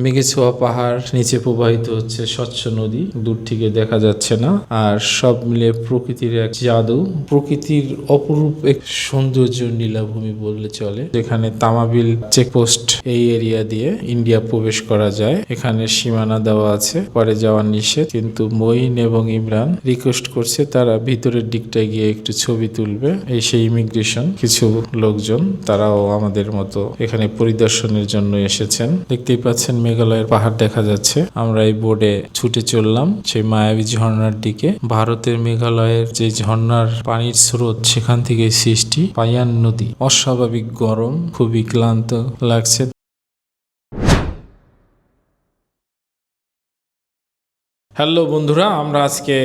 মেঘে ছোঁয়া পাহাড়, নিচে প্রবাহিত হচ্ছে স্বচ্ছ নদী, দূর থেকে দেখা যাচ্ছে না। আর সব মিলে প্রকৃতির এক জাদু, প্রকৃতির অপরূপ এক সৌন্দর্য নীলাভূমি বললে চলে। যেখানে তামাবিল চেকপোস্ট এই এরিয়া দিয়ে ইন্ডিয়া প্রবেশ করা যায়। এখানে সীমানা দেওয়া আছে, পরে যাওয়া নিষেধ, কিন্তু মঈন এবং ইমরান রিকোয়েস্ট করছে তারা ভিতরের দিকটায় গিয়ে একটু ছবি তুলবে। এই সেই ইমিগ্রেশন কিছু লোকজন, তারাও আমাদের মতো এখানে পরিদর্শনের জন্য এসেছেন। দেখতেই পাচ্ছেন মেঘালয়ের পাহাড় দেখা যাচ্ছে। আমরা এই বোর্ডে ছুটে চললাম সেই মায়াবী ঝর্ণার দিকে। ভারতের মেঘালয়ের যে ঝর্ণার পানির স্রোত, সেখান থেকে সৃষ্টি পায়ান নদী। অস্বাভাবিক গরম, খুবই ক্লান্ত লাগছে। হ্যালো বন্ধুরা, আমরা আজকে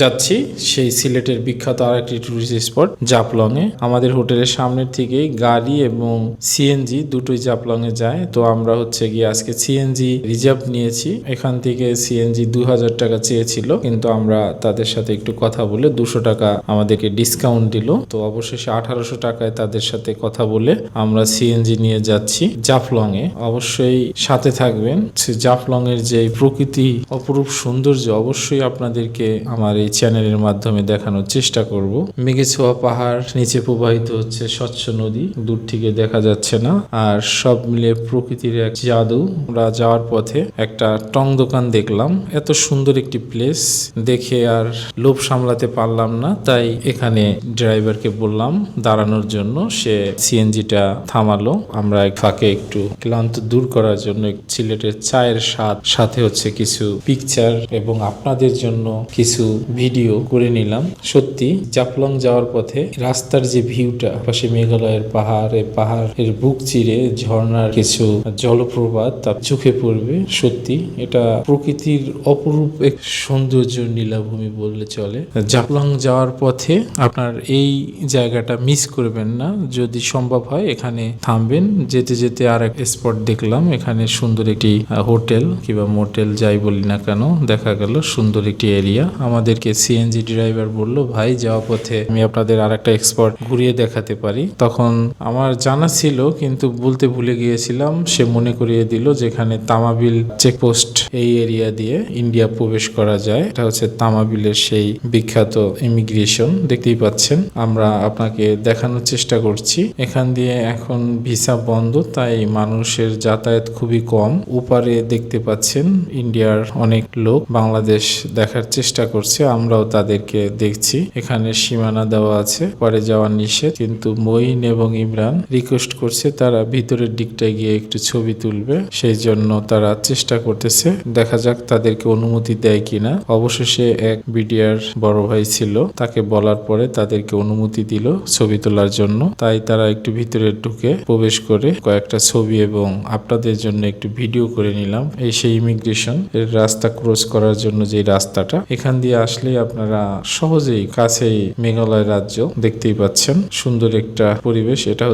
যাচ্ছি সেই সিলেটের বিখ্যাত আর একটি টুরিস্ট স্পট জাফলং এ। আমাদের হোটেলের সামনের থেকেই গাড়ি এবং সিএনজি দুটোই জাফলং এ যায়। তো আমরা গিয়ে আজকে সিএনজি রিজার্ভ নিয়েছি। এখান থেকে সিএনজি 2000 টাকা চেয়েছিল, কিন্তু আমরা তাদের সাথে একটু কথা বলে 200 টাকা আমাদেরকে ডিসকাউন্ট দিল। তো অবশেষে 1800 টাকায় তাদের সাথে কথা বলে আমরা সিএনজি নিয়ে যাচ্ছি জাফলং এ। অবশ্যই সাথে থাকবেন। জাফলং এর যে প্রকৃতি অপরূপ সুন্দর অবশ্যই আপনাদেরকে আমার এই চ্যানেলের মাধ্যমে দেখানোর চেষ্টা করব। মেঘে ছোঁয়া পাহাড়, নিচে প্রবাহিত হচ্ছে স্বচ্ছ নদী, দূর থেকে দেখা যাচ্ছে না। আর সব মিলে প্রকৃতির এক জাদু। আমরা যাওয়ার পথে একটা টং দোকান দেখলাম। এত সুন্দর একটি প্লেস দেখে আর লোভ সামলাতে পারলাম না, তাই এখানে ড্রাইভারকে বললাম দাঁড়ানোর জন্য। সে সিএনজিটা থামালো। আমরা এক ফাঁকে একটু ক্লান্ত দূর করার জন্য সিলেটের চায়ের স্বাদ, সাথে কিছু পিকচার এবং আপনাদের জন্য কিছু ভিডিও করে নিলাম। সত্যি জাফলং যাওয়ার পথে রাস্তার যে ভিউটা, পাশে মেঘালয়ের পাহাড়, এই পাহাড়ের বুক চিরে ঝর্ণার কিছু জলপ্রপাত তা চোখে পড়বে। সত্যি এটা প্রকৃতির অপরূপ এক সৌন্দর্য নীলাভূমি বললে চলে। জাফলং যাওয়ার পথে আপনার এই জায়গাটা মিস করবেন না। যদি সম্ভব হয় এখানে থামবেন। যেতে যেতে আর এক স্পট দেখলাম। এখানে সুন্দর একটি হোটেল কিংবা মোটেল যাই বলি না কেন, দেখা গেল সুন্দর একটি এরিয়া। আমাদেরকে সিএনজি ড্রাইভার বলল, ভাই যাওয়া পথে আমি আপনাদের আর একটা স্পট ঘুরিয়ে দেখাতে পারি। তখন আমার জানা ছিল কিন্তু বলতে ভুলে গিয়েছিলাম। সে মনে করিয়ে দিল যেখানে তামাবিল চেকপোস্ট এই এরিয়া দিয়ে ইন্ডিয়া প্রবেশ করা যায়। এটা তামাবিলের সেই বিখ্যাত ইমিগ্রেশন। দেখতেই পাচ্ছেন, আমরা আপনাকে দেখানোর চেষ্টা করছি। এখান দিয়ে এখন ভিসা বন্ধ, তাই মানুষের যাতায়াত খুবই কম। উপারে দেখতে পাচ্ছেন ইন্ডিয়ার অনেক লোক বাংলাদেশ দেখার চেষ্টা করছে, আমরাও তাদেরকে দেখছি। এখানে সীমানা দেওয়া আছে, পরে যাওয়া নিষেধ, কিন্তু মঈন এবং ইমরান রিকোয়েস্ট করছে তারা ভিতরের দিকটায় গিয়ে একটু ছবি তুলবে। সেই জন্য তারা চেষ্টা করতেছে, দেখা যাক তাদেরকে অনুমতি দেয় কিনা। অবশেষে এক বিডিআর বড় ভাই ছিল, তাকে বলার পরে তাদেরকে অনুমতি দিল ছবি তোলার জন্য। তাই তারা একটু ভিতরে ঢুকে প্রবেশ করে কয়েকটা ছবি এবং আপনাদের জন্য একটু ভিডিও করে নিলাম। এই সেই ইমিগ্রেশন এর রাস্তা ক্রস করার জন্য যে রাস্তাটা, এখান দিয়ে আসলে আপনারা সহজেই কাছেই মেঘালয় রাজ্য দেখতেই পাচ্ছেন। সুন্দর একটা পরিবেশ। এটা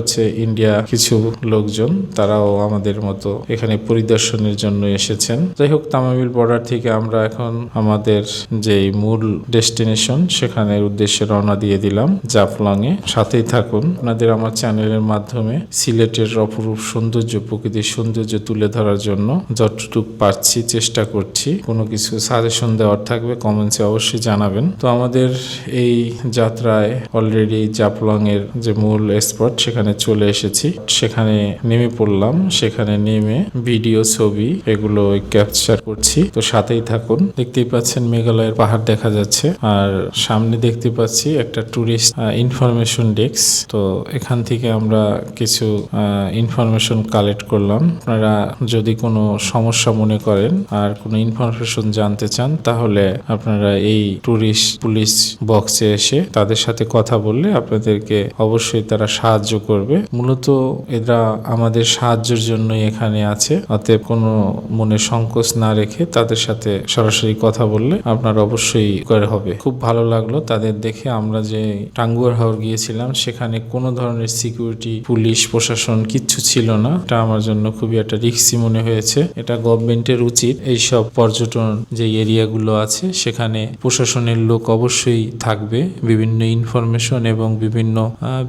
ইন্ডিয়া কিছু লোকজন, তারাও আমাদের মতো এখানে পরিদর্শনের জন্য এসেছেন। যাই হোক, তামাবিল বর্ডার থেকে আমরা এখন আমাদের যে মূল ডেস্টিনেশন সেখানের উদ্দেশ্যে রওনা দিয়ে দিলাম জাফলং এ। সাথেই থাকুন। আপনাদের আমার চ্যানেলের মাধ্যমে সিলেটের অপরূপ সৌন্দর্য, প্রকৃতির সৌন্দর্য তুলে ধরার জন্য যতটুকু পারছি চেষ্টা করছি। কোনো কিছু সাজেশন দেওয়ার থাকবে কমেন্টসে অবশ্যই জানাবেন। তো আমাদের এই যাত্রায় অলরেডি জাফলং এর যে মূল স্পট সেখানে চলে এসেছি। সেখানে নেমে পড়লাম। সেখানে নেমে ভিডিও, ছবি এগুলো ক্যাপচার করছি। তো সাথেই থাকুন। দেখতেই পাচ্ছেন মেঘালয়ের পাহাড় দেখা যাচ্ছে, আর সামনে দেখতে পাচ্ছি একটা টুরিস্ট ইনফরমেশন ডেস্ক। তো এখান থেকে আমরা কিছু ইনফরমেশন কালেক্ট করলাম। আপনারা যদি কোনো সমস্যা মনে করেন আর কোনো ইনফরমেশন জানতে চান, তাহলে আপনারা এই টুরিস্ট পুলিশ বক্সে এসে তাদের সাথে কথা বললে আপনাদেরকে অবশ্যই তারা সাহায্য করবে। মূলত এরা আমাদের সাহায্যের জন্যই এখানে আছে। অতএব কোনো মনে সংকোচ না রেখে তাদের সাথে সরাসরি কথা বললে আপনার অবশ্যই করে হবে। খুব ভালো লাগলো তাদের দেখে। আমরা যে টাঙ্গুয়ার হাওর গিয়েছিলাম সেখানে কোনো ধরনের সিকিউরিটি, পুলিশ প্রশাসন কিচ্ছু ছিল না। এটা আমার জন্য খুবই একটা রিস্কি মনে হয়েছে। এটা গভর্নমেন্টের উচিত এইসব পর্যটন যে যে এরিয়াগুলো আছে সেখানে প্রশাসনের লোক অবশ্যই থাকবে বিভিন্ন ইনফরমেশন এবং বিভিন্ন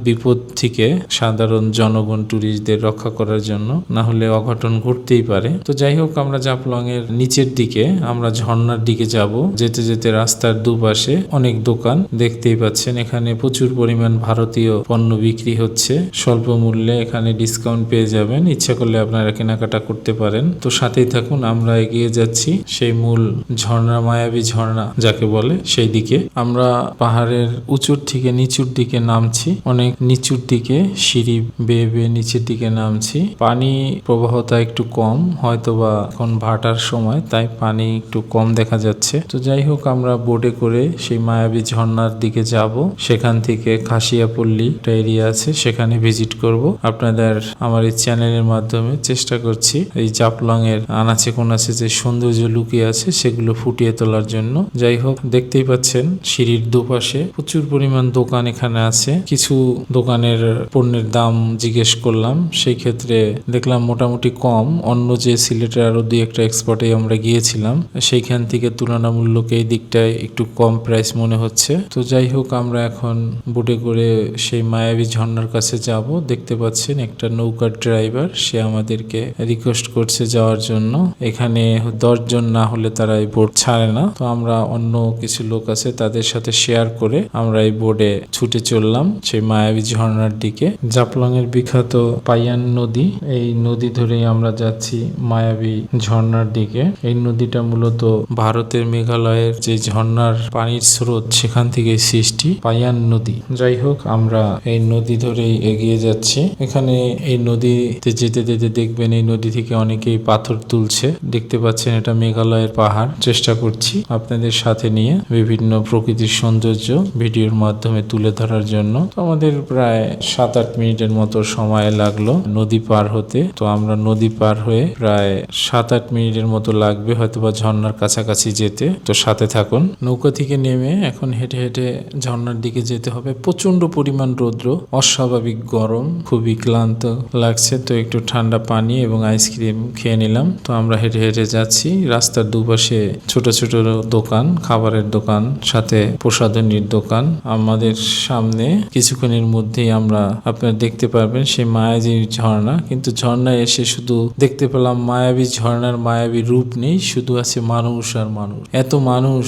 বিপদ থেকে সাধারণ জনগণ ট্যুরিস্টদের রক্ষা করার জন্য, না হলে অঘটন ঘটতেই পারে। তো যাই হোক, আমরা জাফলং এর নিচের দিকে আমরা ঝর্ণার দিকে যাব। যেতে যেতে রাস্তার দুপাশে অনেক দোকান দেখতেই পাচ্ছেন। এখানে প্রচুর পরিমাণ ভারতীয় পণ্য বিক্রি হচ্ছে স্বল্প মূল্যে। এখানে ডিসকাউন্ট পেয়ে যাবেন, ইচ্ছা করলে আপনারা কেনাকাটা করতে পারেন। তো সাথেই থাকুন, আমরা এগিয়ে যাচ্ছি সেই মূল ঝর্ণা, মায়াবী ঝর্ণা যাকে বলে, সেই দিকে। আমরা পাহাড়ের উঁচুর থেকে নিচুর দিকে নামছি, অনেক নিচুর দিকে সিঁড়ি বেয়ে বেয়ে নিচের দিকে নামছি। পানি প্রবাহতা একটু কম, হয়তোবা এখন ভাটার সময়, তাই পানি একটু কম দেখা যাচ্ছে। তো যাই হোক, আমরা বোটে করে সেই মায়াবী ঝর্ণার দিকে যাব। সেখান থেকে খাসিয়াপল্লী একটা এরিয়া আছে, সেখানে ভিজিট করব। আপনাদের আমার এই চ্যানেলের মাধ্যমে চেষ্টা করছি এই জাফলং এর আনাচে কোনাচে যে সৌন্দর্য লুকিয়ে আছে সেগুলো ফুটিয়ে তোলার জন্য। যাই হোক, দেখতেই পাচ্ছেন সিঁড়ির দুপাশে প্রচুর পরিমাণ দোকান এখানে আছে। কিছু দোকানের পণ্যের দাম জিজ্ঞেস করলাম, সেই ক্ষেত্রে দেখলাম মোটামুটি কম। অন্য যে সিলেটের আরো দুই একটা এক্সপোর্টে আমরা গিয়েছিলাম সেইখান থেকে তুলনামূলক এই দিকটায় একটু কম প্রাইস মনে হচ্ছে। তো যাই হোক, আমরা এখন বোটে করে সেই মায়াবী ঝর্ণার কাছে যাব। দেখতে পাচ্ছেন একটা নৌকার ড্রাইভার, সে আমাদেরকে রিকোয়েস্ট করছে যাওয়ার জন্য। এখানে 10 জন না হলে তারা এই বোট ছাড়ে না। তো আমরা অন্য কিছু লোক আছে তাদের সাথে শেয়ার করে আমরা এই বোটে ছুটে চললাম সেই মায়াবী ঝর্ণার দিকে। জাফলং এর বিখ্যাত পাইয়ান নদী, এই নদী ধরেই আমরা যাচ্ছি মায়াবী ঝর্ণার দিকে। এই নদীটা মূলত ভারতের মেঘালয়ের যে ঝর্ণার পানির স্রোত সেখান থেকে সৃষ্টি পাইয়ান নদী। যাই হোক, আমরা এই নদী ধরেই এগিয়ে যাচ্ছি। এখানে এই নদীতে যেতে যেতে দেখবেন এই নদী থেকে অনেকেই পাথর তুলছে। দেখতে পাচ্ছেন এটা মেঘালয়ের পাহাড়। চেষ্টা করছি আপনাদের সাথে নিয়ে বিভিন্ন প্রকৃতির সৌন্দর্য ভিডিওর মাধ্যমে তুলে ধরার জন্য। তো আমাদের প্রায় 7-8 মিনিটের মতো সময় লাগলো নদী পার হতে। তো আমরা নদী পার হয়ে প্রায় 7-8 মিনিটের মতো লাগবে হয়তোবা ঝর্ণার কাছাকাছি যেতে। তো সাথে থাকুন। নৌকা থেকে নেমে এখন হেঁটে হেঁটে ঝর্ণার দিকে যেতে হবে। প্রচন্ড পরিমাণ রৌদ্র, অস্বাভাবিক গরম, খুবই ক্লান্ত লাগছে। তো একটু ঠান্ডা পানি এবং আইসক্রিম খেয়ে নিলাম। তো আমরা হেঁটে হেঁটে যাচ্ছি। রাস্তার দুপাশে ছোট ছোট দোকান, খাবারের দোকান, সাথে প্রসাধনীর দোকান। আমাদের সামনে কিছুক্ষণের মধ্যেই আমরা আপনারা দেখতে পারবেন সেই মায়াবী ঝর্ণা। কিন্তু ঝর্ণায় এসে শুধু দেখতে পেলাম মায়াবী ঝর্ণার মায়াবী রূপ নেই, শুধু আছে মানুষ আর মানুষ। এত মানুষ,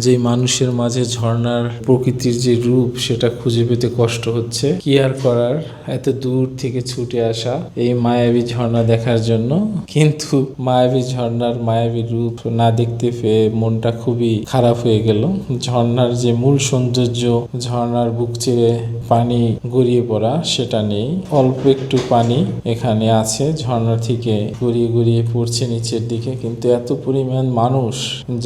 যে মানুষের মাঝে ঝর্ণার প্রকৃতির যে রূপ সেটা খুঁজে পেতে কষ্ট হচ্ছে। কি আর করার, এত দূর থেকে ছুটে আসা এই মায়াবী ঝর্ণা দেখার জন্য। কিন্তু মায়াবী ঝর্ণার মায়াবী রূপ না দেখতে পেয়ে মনটা খুবই খারাপ হয়ে গেল। ঝর্ণার যে মূল সৌন্দর্য, ঝর্ণার বুক চিরে পানি গড়িয়ে পড়া, সেটা নেই। অল্প একটু পানি এখানে আছে, ঝর্ণা থেকে গড়িয়ে গড়িয়ে পড়ছে নিচের দিকে, কিন্তু এত পরিমাণ মানুষ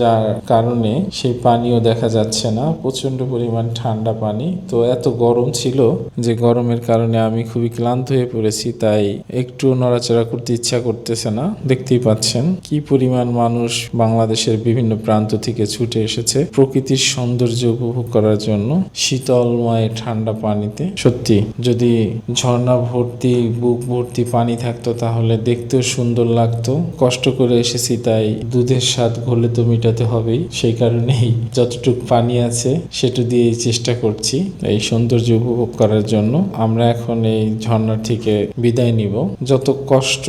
যার কারণে সেই পানিও দেখা যাচ্ছে না। প্রচন্ড পরিমাণ ঠান্ডা পানি। তো এত গরম ছিল যে গরমের কারণে আমি খুবই ক্লান্ত হয়ে পড়েছি, তাই একটু নড়াচড়া করতে ইচ্ছা করতেছে না। দেখতেই পাচ্ছেন কি পরিমাণ মানুষ বাংলাদেশের বিভিন্ন প্রান্ত থেকে ছুটে এসেছে প্রকৃতির সৌন্দর্য উপভোগ করার জন্য শীতলময় ঠান্ডা পানিতে। সত্যি যদি ঝর্ণা ভর্তি, বুক ভর্তি পানি থাকতো তাহলে দেখতেও সুন্দর লাগতো। কষ্ট করে এসেছি, তাই দুধের স্বাদ ঘোলে তো মিটাতে হবেই। সেই কারণেই যতটুকু পানি আছে সেটা দিয়েই চেষ্টা করছি এই সৌন্দর্য উপভোগ করার জন্য। আমরা এখন এই ঝর্ণা থেকে বিদায় নিব। যত কষ্ট,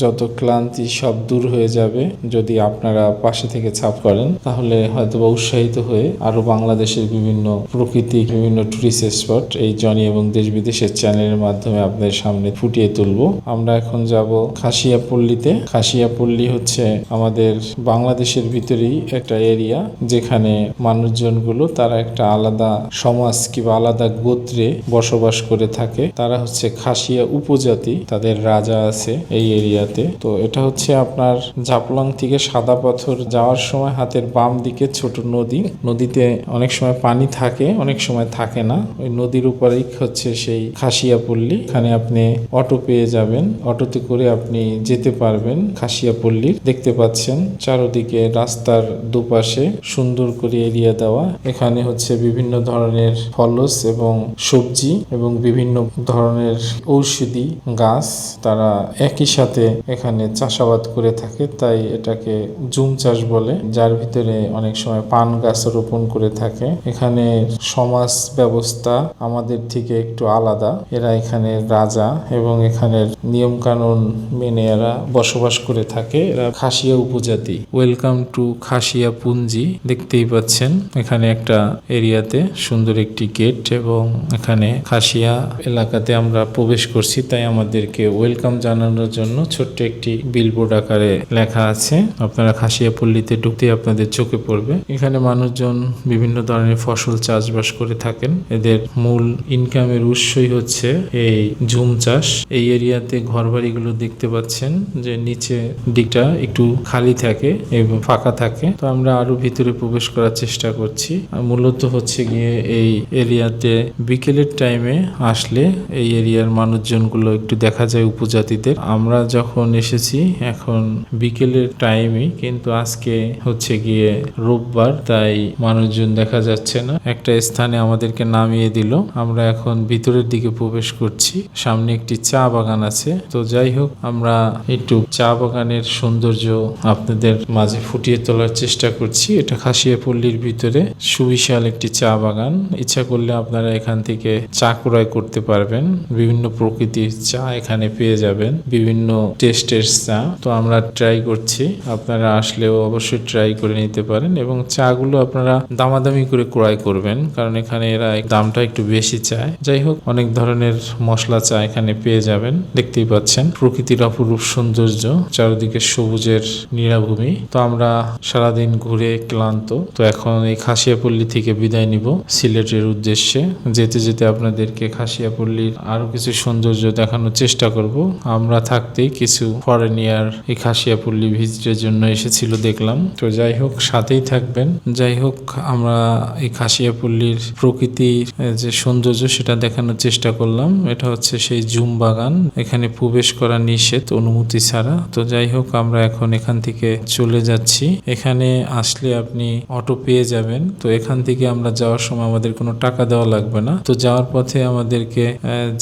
যত ক্লান্তি সব দূর হয়ে যাবে যদি আপনারা পাশে থেকে ছাপ করেন, তাহলে হয়তোবা উৎসাহিত হয়ে আরো বাংলাদেশের বিভিন্ন প্রকৃতি, বিভিন্ন টুরিস্ট স্পট এই জনি এবং দেশ বিদেশের চ্যানেলের মাধ্যমে আপনাদের সামনে ফুটিয়ে তুলব। আমরা এখন যাব খাসিয়াপল্লীতে। খাসিয়াপল্লী হচ্ছে আমাদের বাংলাদেশের ভিতরেই একটা এরিয়া, যেখানে মানুষজনগুলো তারা একটা আলাদা সমাজ কিংবা আলাদা গোত্রে বসবাস করে থাকে। তারা হচ্ছে খাসিয়া উপজাতি, তাদের রাজা আছে এই এরিয়াতে। তো এটা হচ্ছে আপনার জাফলং থেকে সাদা পাথর যাওয়ার সময় হাতের বাম দিকে ছোট নদী। নদীতে অনেক সময় পানি থাকে, অনেক সময় থাকে না। ওই নদীর উপরেই হচ্ছে সেই খাসিয়াপল্লী। এখানে আপনি অটো পেয়ে যাবেন, অটোতে করে আপনি যেতে পারবেন খাসিয়াপল্লীর। দেখতে পাচ্ছেন চারদিকে রাস্তার দুপাশে সুন্দর সুন্দর করে এরিয়া দেওয়া। এখানে হচ্ছে বিভিন্ন ধরনের ফলস এবং সবজি এবং বিভিন্ন ধরনের ঔষধি গাছ তারা একই সাথে এখানে চাষাবাদ করে থাকে, তাই এটাকে জুম চাষ বলে, যার ভিতরে অনেক সময় পান গাছ রোপণ করে থাকে। এখানে সমাজ ব্যবস্থা আমাদের থেকে একটু আলাদা। এরা এখানে রাজা এবং এখানের নিয়ম কানুন মেনে এরা বসবাস করে থাকে। এরা খাসিয়া উপজাতি। Welcome to Khasia Punji. দেখতেই পাচ্ছেন এখানে একটা এরিয়াতে সুন্দর একটি গেট এবং এখানে খাসিয়া এলাকাতে আমরা প্রবেশ করছি, তাই আমাদেরকে ওয়েলকাম জানানোর জন্য ছোট্ট একটি বিলবোর্ড আকারে লেখা আছে। আপনারা খাসিয়া পল্লীতে ঢুকতে আপনাদের চোখে পড়বে। এখানে মানুষজন বিভিন্ন ধরনের ফসল চাষবাস করে থাকেন। এদের মূল ইনকামের উৎসই হচ্ছে এই ঝুম চাষ। এই এরিয়াতে ঘরবাড়িগুলো দেখতে পাচ্ছেন যে নিচে দিকটা একটু খালি থাকে এবং ফাঁকা থাকে। তো আমরা আরো ভিতরে প্রবেশ করার চেষ্টা করছি। মূলত হচ্ছে গিয়ে এই এরিয়াতে বিকেলের টাইমে আসলে এই এরিয়ার মানুষজনগুলো একটু দেখা যায় উপজাতিদের। আমরা যখন এসেছি এখন বিকেলের টাইমই, কিন্তু আজকে হচ্ছে গিয়ে রোববার, তাই মানুষজন দেখা যাচ্ছে না। একটা স্থানে আমাদেরকে নামিয়ে দিল। আমরা এখন ভিতরের দিকে প্রবেশ করছি। সামনে একটি চা বাগান আছে। তো যাই হোক, আমরা একটু চা বাগানের সৌন্দর্য আপনাদের মাঝে ফুটিয়ে তোলার চেষ্টা করছি। এটা খাসিয়া পল্লীর ভিতরে সুবিশাল একটি চা বাগান। ইচ্ছা করলে আপনারা এখান থেকে চা ক্রয় করতে পারবেন। বিভিন্ন প্রকৃতির চা এখানে পেয়ে যাবেন, বিভিন্ন টেস্টের চা। তো আমরা ট্রাই করছি, আপনারা আসলেও অবশ্যই ট্রাই করে নিতে পারেন এবং চাগুলো আপনারা দামাদামি করে ক্রয় করবেন, কারণ এখানে এরা দামটা একটু বেশি চায়। যাই হোক, অনেক ধরনের মশলা চা এখানে পেয়ে যাবেন। দেখতেই পাচ্ছেন প্রকৃতির অপরূপ সৌন্দর্য, চারিদিকে সবুজের নিরাভূমি। তো আমরা সারাদিন ঘুরে ক্লান্ত, তো এখন এই খাসিয়াপল্লী থেকে বিদায় নিব সিলেটের উদ্দেশ্যে। যেতে যেতে আপনাদেরকে খাসিয়াপল্লীর আরো কিছু সৌন্দর্য দেখানোর চেষ্টা করব। আমরা থাকতেই কিছু ফরেনিয়ার এই খাসিয়াপল্লী ভিজিটের জন্য এসেছিল দেখলাম। তো যাই হোক, সাথেই থাকবেন। যাই হোক, আমরা এই খাসিয়াপল্লীর প্রকৃতির যে সৌন্দর্য সেটা দেখানোর চেষ্টা করলাম। এটা হচ্ছে সেই জুম বাগান। এখানে প্রবেশ করা নিষেধ অনুমতি ছাড়া। তো যাই হোক, আমরা এখন এখান থেকে চলে যাচ্ছি। এখানে আসলে আপনি অটো পেয়ে যাবেন। তো এখান থেকে আমরা যাওয়ার সময় আমাদের কোনো টাকা দেওয়া লাগবে না। তো যাওয়ার পথে আমাদেরকে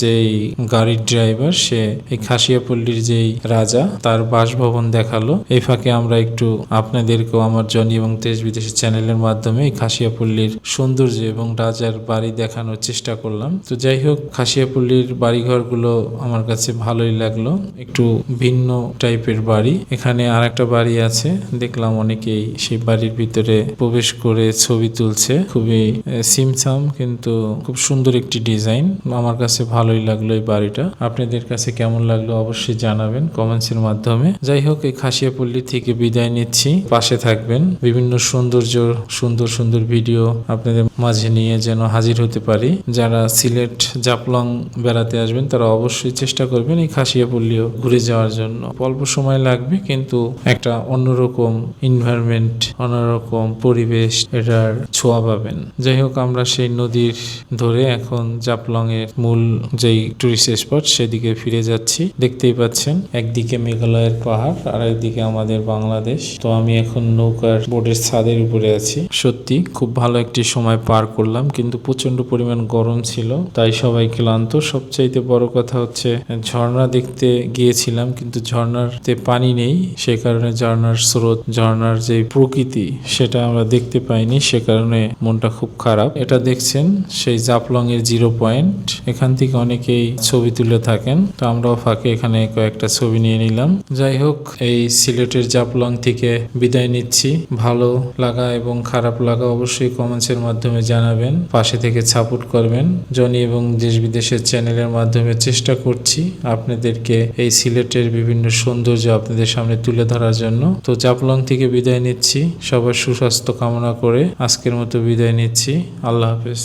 যেই গাড়ির ড্রাইভার, সে এই খাসিয়াপল্লীর যেই রাজা তার বাসভবন দেখালো। এই ফাঁকে আমরা একটু আপনাদেরকেও আমার জনি এবং দেশ বিদেশের চ্যানেলের মাধ্যমে এই খাসিয়াপল্লীর সৌন্দর্য এবং রাজার বাড়ি দেখানোর চেষ্টা করলাম। তো যাই হোক, খাসিয়াপল্লীর বাড়িঘরগুলো আমার কাছে ভালোই লাগলো। একটু ভিন্ন টাইপের বাড়ি। এখানে আর একটা বাড়ি আছে, দেখলাম অনেকেই সেই বাড়ির ভিতরে প্রবেশ করে ছবি তুলছে। খুবই সিমসাম কিন্তু খুব সুন্দর একটি ডিজাইন। আমার কাছে ভালোই লাগলো এই বাড়িটা। আপনাদের কাছে কেমন লাগলো অবশ্যই জানাবেন কমেন্টসের মাধ্যমে। যাই হোক, এই খাসিয়াপল্লী থেকে বিদায় নিচ্ছি। পাশে থাকবেন, বিভিন্ন সুন্দর সুন্দর ভিডিও আপনাদের মাঝে নিয়ে যেন হাজির হতে পারি। যারা সিলেট জাফলং বেড়াতে আসবেন তারা অবশ্যই চেষ্টা করবেন এই খাসিয়াপল্লীও ঘুরে যাওয়ার জন্য। অল্প সময় লাগবে, কিন্তু একটা অন্যরকম এনভায়রনমেন্ট, অন্যরকম পরিবেশ, এটার ছোঁয়া পাবেন। যাই হোক, আমরা সেই নদীর ধরে এখন জাফলং এর মূল যেই টুরিস্ট স্পট সেদিকে ফিরে যাচ্ছি। দেখতেই পাচ্ছেন একদিকে মেঘালয়ের পাহাড় আর একদিকে আমাদের বাংলাদেশ। তো আমি এখন নৌকার বোটের ছাদের উপরে আছি। সত্যি খুব ভালো একটি সময় পার করলাম, কিন্তু প্রচন্ড পরিমাণ গরম ছিল, তাই সবাই ক্লান্ত। সবচাইতে বড় কথা হচ্ছে ঝর্ণা দেখতে গিয়েছিলাম, কিন্তু ঝর্ণাতে পানি নেই, সে কারণে ঝর্ণার স্রোত, ঝর্ণার যে প্রকৃতি সেটা আমরা দেখতে পাইনি, সে কারণে মনটা খুব খারাপ। এটা দেখছেন সেই জাফলং এর 0 পয়েন্ট। এখান থেকে অনেকেই ছবি তুলে থাকেন, তো আমরাও ফাঁকে এখানে কয়েকটা ছবি নিয়ে নিলাম। যাই হোক, এই সিলেটের জাফলং থেকে বিদায় নিচ্ছি। ভালো লাগা এবং খারাপ লাগা অবশ্যই কমেন্টসের মাধ্যমে জানাবেন। পাশে থেকে সাপোর্ট করবেন। জনি এবং দেশ বিদেশের চ্যানেলের মাধ্যমে চেষ্টা করছি আপনাদেরকে এই সিলেটের বিভিন্ন সৌন্দর্য আপনাদের সামনে তুলে ধরার জন্য। তো জাফলং থেকে বিদায় নিচ্ছি। সবার সুস্বাস্থ্য কামনা করে আজকের মতো বিদায় নিচ্ছি। আল্লাহ হাফেজ।